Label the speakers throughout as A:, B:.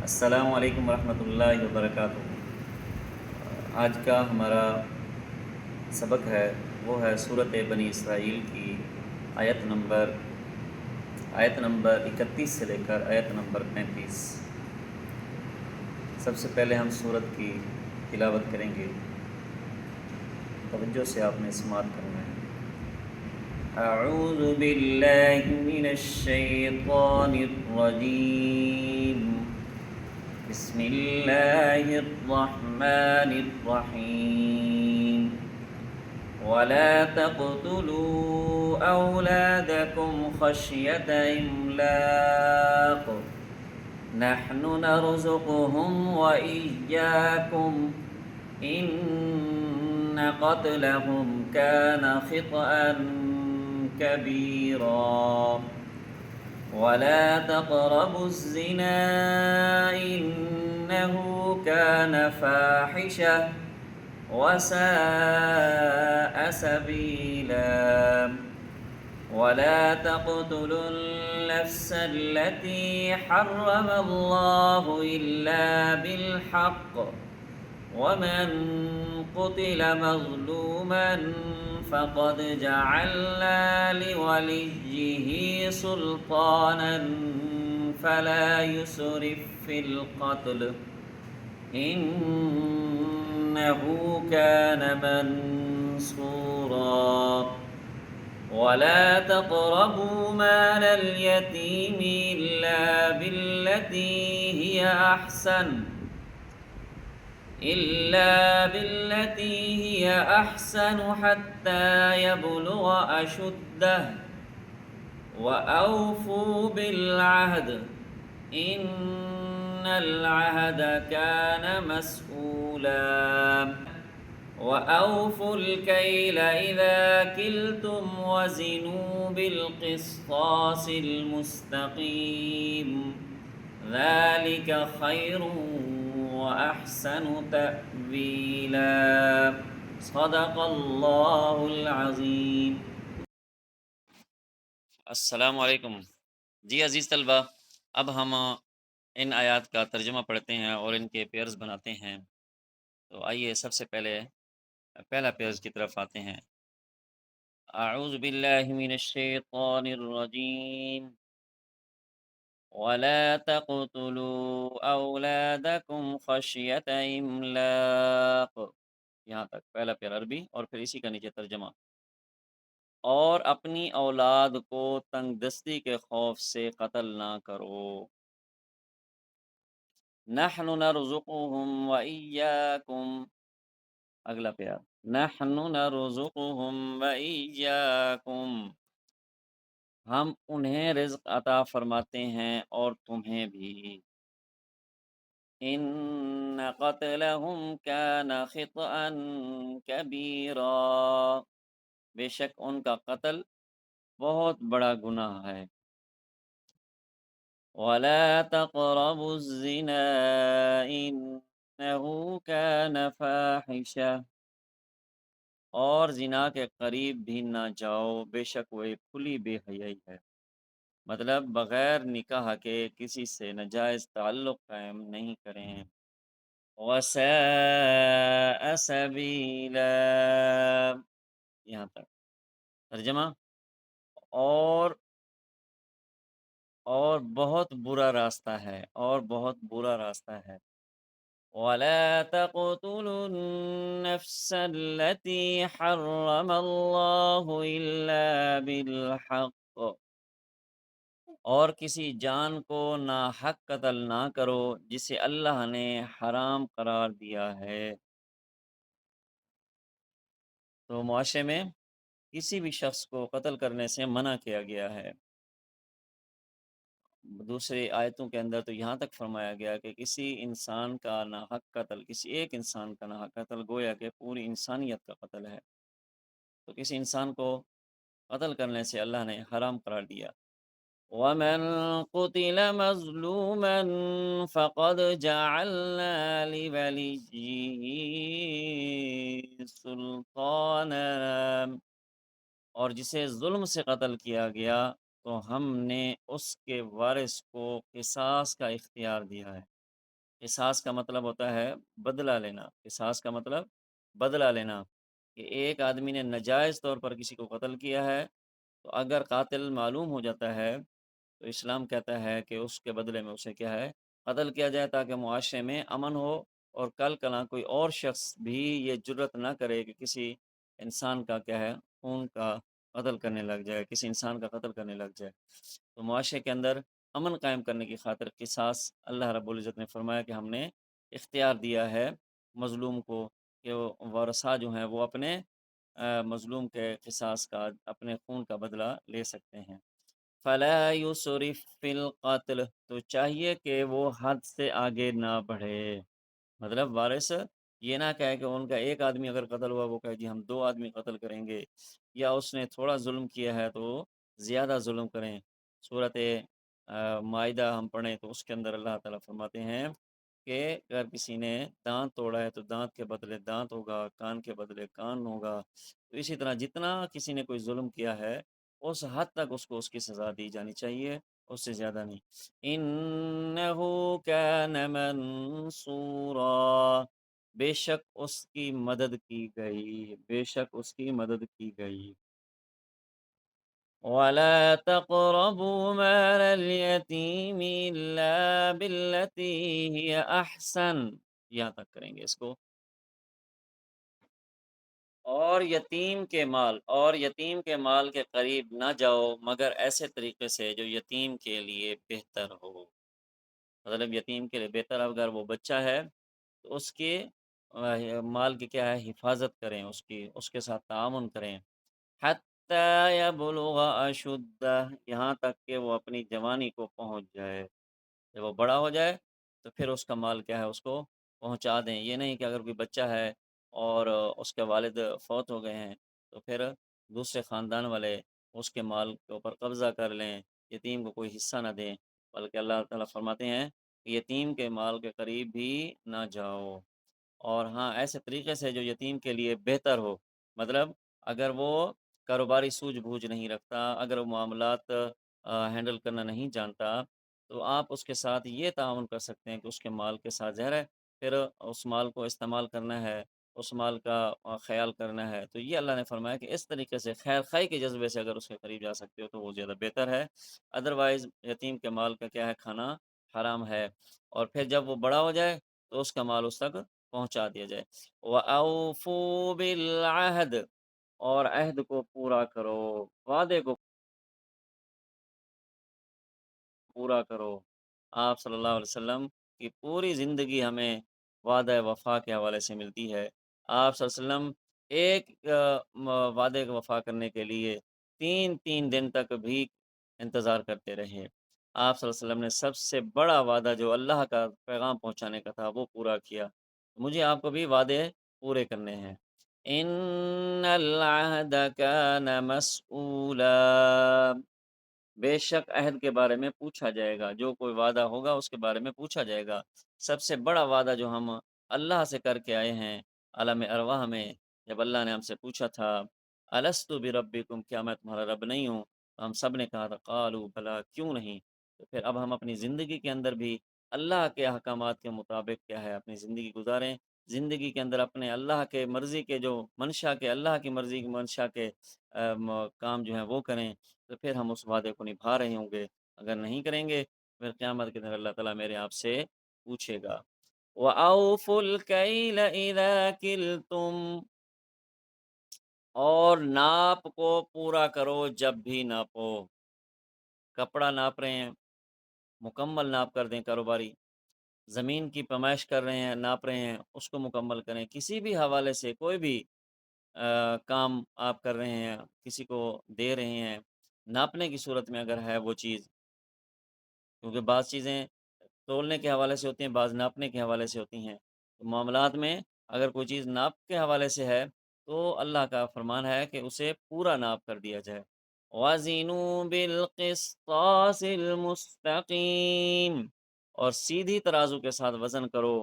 A: السلام علیکم ورحمۃ اللہ وبرکاتہ۔ آج کا ہمارا سبق ہے وہ ہے سورۃ بنی اسرائیل کی آیت نمبر 31 سے لے کر آیت نمبر 35۔ سب سے پہلے ہم سورت کی تلاوت کریں گے، توجہ سے آپ نے سماعت کرنا ہے۔ اعوذ باللہ من الشیطان الرجیم، بسم اللہ الرحمن الرحیم۔ ولا تقتلوا أولادكم خشية إملاق نحن نرزقهم وإياكم إن قتلهم كان خطأ كبيرا ولا تقربوا الزنا إنه كان فاحشة وساء سبيلا ولا تقتلوا النفس التي حرم الله إلا بالحق ومن قتل مظلوما فقد جعلنا لوليه سلطانا فلا يسرف في القتل إنه كان منصورا ولا تقربوا مال اليتيم إلا بالتي هي أحسن حتى يبلغ أشده وأوفوا بالعهد إن العهد كان مسؤولا وأوفوا الكيل إذا كلتم وزنوا بالقسطاس المستقيم ذلك خير وأحسن تأويلا صدق اللہ العظیم۔ السلام علیکم۔ جی عزیز طلبہ، اب ہم ان آیات کا ترجمہ پڑھتے ہیں اور ان کے پیئرز بناتے ہیں۔ تو آئیے سب سے پہلے پہلا پیئرز کی طرف آتے ہیں۔ اعوذ باللہ من الشیطان الرجیم ولا تقتلوا اولادکم خشیۃ املاق، یہاں تک پہلا پیئر عربی اور پھر اسی کا نیچے ترجمہ۔ اور اپنی اولاد کو تنگ دستی کے خوف سے قتل نہ کرو۔ نحن نرزقهم وإياكم، اگلا پیار، نحن نرزقهم وإياكم، ہم انہیں رزق عطا فرماتے ہیں اور تمہیں بھی۔ ان قتلهم كان خطأ كبيرا، بے شک ان کا قتل بہت بڑا گناہ ہے۔ ولا تقربوا الزنا انه كان فاحشہ، اور زنا کے قریب بھی نہ جاؤ، بے شک وہ ایک کھلی بے حیائی ہے۔ مطلب بغیر نکاح کے کسی سے ناجائز تعلق قائم نہیں کریں۔ وساء سبیلا، یہاں تک ترجمہ، اور بہت برا راستہ ہے، اور بہت برا راستہ ہے۔ وَلَا تَقْتُلُوا النَّفْسَ الَّتِي حَرَّمَ اللَّهُ إِلَّا بِالْحَقِّ، اور کسی جان کو ناحق قتل نہ کرو جسے اللہ نے حرام قرار دیا ہے۔ تو معاشرے میں کسی بھی شخص کو قتل کرنے سے منع کیا گیا ہے۔ دوسری آیتوں کے اندر تو یہاں تک فرمایا گیا کہ کسی انسان کا ناحق قتل، کسی ایک انسان کا ناحق قتل گویا کہ پوری انسانیت کا قتل ہے۔ تو کسی انسان کو قتل کرنے سے اللہ نے حرام قرار دیا۔ وَمَن قُتِلَ مَظْلُومًا فَقَدْ جَعَلْنَا لِوَلِيِّهِ سُلْطَانًا، اور جسے ظلم سے قتل کیا گیا تو ہم نے اس کے وارث کو قصاص کا اختیار دیا ہے۔ قصاص کا مطلب ہوتا ہے بدلہ لینا، قصاص کا مطلب بدلہ لینا، کہ ایک آدمی نے ناجائز طور پر کسی کو قتل کیا ہے، تو اگر قاتل معلوم ہو جاتا ہے تو اسلام کہتا ہے کہ اس کے بدلے میں اسے کیا ہے، قتل کیا جائے تاکہ معاشرے میں امن ہو، اور کل کلاں کوئی اور شخص بھی یہ جرت نہ کرے کہ کسی انسان کا کیا ہے، خون کا قتل کرنے لگ جائے، کسی انسان کا قتل کرنے لگ جائے۔ تو معاشرے کے اندر امن قائم کرنے کی خاطر قصاص اللہ رب العزت نے فرمایا کہ ہم نے اختیار دیا ہے مظلوم کو، کہ ورثاء جو ہیں وہ اپنے مظلوم کے قصاص کا، اپنے خون کا بدلہ لے سکتے ہیں۔ فلا یسرف فی القتل، تو چاہیے کہ وہ حد سے آگے نہ بڑھے، مطلب وارث یہ نہ کہے کہ ان کا ایک آدمی اگر قتل ہوا وہ کہے جی ہم دو آدمی قتل کریں گے، یا اس نے تھوڑا ظلم کیا ہے تو زیادہ ظلم کریں۔ صورت مائدہ ہم پڑھیں تو اس کے اندر اللہ تعالیٰ فرماتے ہیں کہ اگر کسی نے دانت توڑا ہے تو دانت کے بدلے دانت ہوگا، کان کے بدلے کان ہوگا، تو اسی طرح جتنا کسی نے کوئی ظلم کیا ہے اس حد تک اس کو اس کی سزا دی جانی چاہیے، اس سے زیادہ نہیں۔ انہو کان منصورا، بے شک اس کی مدد کی گئی، بے شک اس کی مدد کی گئی۔ وَلَا تَقْرَبُوا مَالَ الْيَتِيمِ إِلَّا بِالَّتِي هِيَ أَحْسَنُ، یہاں تک کریں گے اس کو۔ اور یتیم کے مال کے قریب نہ جاؤ مگر ایسے طریقے سے جو یتیم کے لیے بہتر ہو، مطلب یتیم کے لیے بہتر، اگر وہ بچہ ہے تو اس کے مال کی کیا ہے، حفاظت کریں، اس کے ساتھ تعاون کریں۔ حتی یبلغ اشدہ، یہاں تک کہ وہ اپنی جوانی کو پہنچ جائے، جب وہ بڑا ہو جائے تو پھر اس کا مال کیا ہے اس کو پہنچا دیں۔ یہ نہیں کہ اگر کوئی بچہ ہے اور اس کے والد فوت ہو گئے ہیں تو پھر دوسرے خاندان والے اس کے مال کے اوپر قبضہ کر لیں، یتیم کو کوئی حصہ نہ دیں، بلکہ اللہ تعالیٰ فرماتے ہیں کہ یتیم کے مال کے قریب بھی نہ جاؤ، اور ہاں ایسے طریقے سے جو یتیم کے لیے بہتر ہو، مطلب اگر وہ کاروباری سوجھ بوجھ نہیں رکھتا، اگر وہ معاملات ہینڈل کرنا نہیں جانتا، تو آپ اس کے ساتھ یہ تعاون کر سکتے ہیں کہ اس کے مال کے ساتھ ظاہر ہے پھر اس مال کو استعمال کرنا ہے، اس مال کا خیال کرنا ہے، تو یہ اللہ نے فرمایا کہ اس طریقے سے خیر خواہی کے جذبے سے اگر اس کے قریب جا سکتے ہو تو وہ زیادہ بہتر ہے۔ ادروائز یتیم کے مال کا کیا ہے، کھانا حرام ہے، اور پھر جب وہ بڑا ہو جائے تو اس کا مال اس تک پہنچا دیا جائے۔ وَأَوْفُوا بِالْعَهْدِ، اور عہد کو پورا کرو، وعدے کو پورا کرو۔ آپ صلی اللہ علیہ وسلم کی پوری زندگی ہمیں وعدہ وفا کے حوالے سے ملتی ہے۔ آپ صلی اللہ علیہ وسلم ایک وعدے کا وفا کرنے کے لیے تین تین دن تک بھی انتظار کرتے رہے۔ آپ صلی اللہ علیہ وسلم نے سب سے بڑا وعدہ جو اللہ کا پیغام پہنچانے کا تھا وہ پورا کیا۔ مجھے آپ کو بھی وعدے پورے کرنے ہیں۔ ان العہد کان مسئولا، بے شک عہد کے بارے میں پوچھا جائے گا، جو کوئی وعدہ ہوگا اس کے بارے میں پوچھا جائے گا۔ سب سے بڑا وعدہ جو ہم اللہ سے کر کے آئے ہیں عالم ارواح میں، جب اللہ نے ہم سے پوچھا تھا الست بربکم، کیا میں تمہارا رب نہیں ہوں، تو ہم سب نے کہا تھا قالوا بلا، کیوں نہیں۔ تو پھر اب ہم اپنی زندگی کے اندر بھی اللہ کے احکامات کے مطابق کیا ہے اپنی زندگی گزاریں، زندگی کے اندر اپنے اللہ کے مرضی کے جو منشا کے، اللہ کی مرضی کی منشا کے کام جو ہیں وہ کریں، تو پھر ہم اس وعدے کو نبھا رہے ہوں گے۔ اگر نہیں کریں گے پھر قیامت کے دن اللہ تعالیٰ میرے آپ سے پوچھے گا۔ وَأَوْفُوا الْكَيْلَ إِذَا كِلْتُمْ، اور ناپ کو پورا کرو جب بھی ناپو۔ کپڑا ناپ رہے ہیں، مکمل ناپ کر دیں کاروباری، زمین کی پیمائش کر رہے ہیں، ناپ رہے ہیں، اس کو مکمل کریں۔ کسی بھی حوالے سے کوئی بھی کام آپ کر رہے ہیں، کسی کو دے رہے ہیں، ناپنے کی صورت میں اگر ہے وہ چیز، کیونکہ بعض چیزیں تولنے کے حوالے سے ہوتی ہیں، بعض ناپنے کے حوالے سے ہوتی ہیں، تو معاملات میں اگر کوئی چیز ناپ کے حوالے سے ہے تو اللہ کا فرمان ہے کہ اسے پورا ناپ کر دیا جائے۔ وَزِنُوا بِالْقِسْطَاسِ الْمُسْتَقِيمِ، اور سیدھی ترازو کے ساتھ وزن کرو،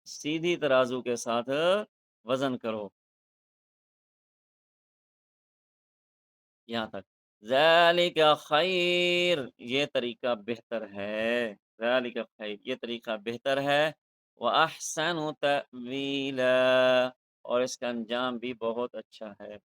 A: سیدھی ترازو کے ساتھ وزن کرو، یہاں تک۔ ذَلِكَ خیر، یہ طریقہ بہتر ہے۔ ذالک خیر، یہ طریقہ بہتر ہے، وَأَحْسَنُ تَأْوِيلًا، اور اس کا انجام بھی بہت اچھا ہے۔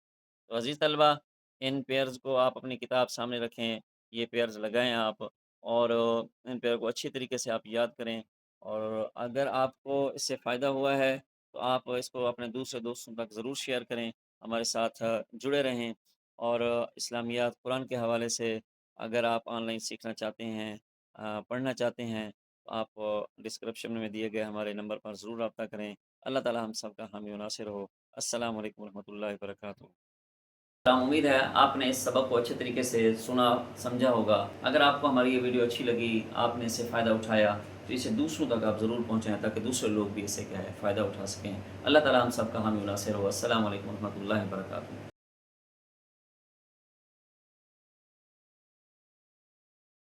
A: تو عزیز طلبہ، ان پیئرز کو آپ اپنی کتاب سامنے رکھیں، یہ پیئرز لگائیں آپ، اور ان پیئر کو اچھی طریقے سے آپ یاد کریں، اور اگر آپ کو اس سے فائدہ ہوا ہے تو آپ اس کو اپنے دوسرے دوستوں تک ضرور شیئر کریں، ہمارے ساتھ جڑے رہیں، اور اسلامیات قرآن کے حوالے سے اگر آپ آن لائن سیکھنا چاہتے ہیں، پڑھنا چاہتے ہیں، تو آپ ڈسکرپشن میں دیے گئے ہمارے نمبر پر ضرور رابطہ کریں۔ اللہ تعالی ہم سب کا حامی و ناصر ہو۔ السلام علیکم ورحمۃ اللہ وبرکاتہ۔ امید ہے آپ نے اس سبق کو اچھے طریقے سے سنا سمجھا ہوگا۔ اگر آپ کو ہماری یہ ویڈیو اچھی لگی، آپ نے اس سے فائدہ اٹھایا، تو اسے دوسروں تک آپ ضرور پہنچائیں تاکہ دوسرے لوگ بھی اس سے کیا ہے فائدہ اٹھا سکیں۔ اللہ تعالی ہم سب کا حامی و ناصر ہو۔ السلام علیکم ورحمۃ اللہ وبرکاتہ۔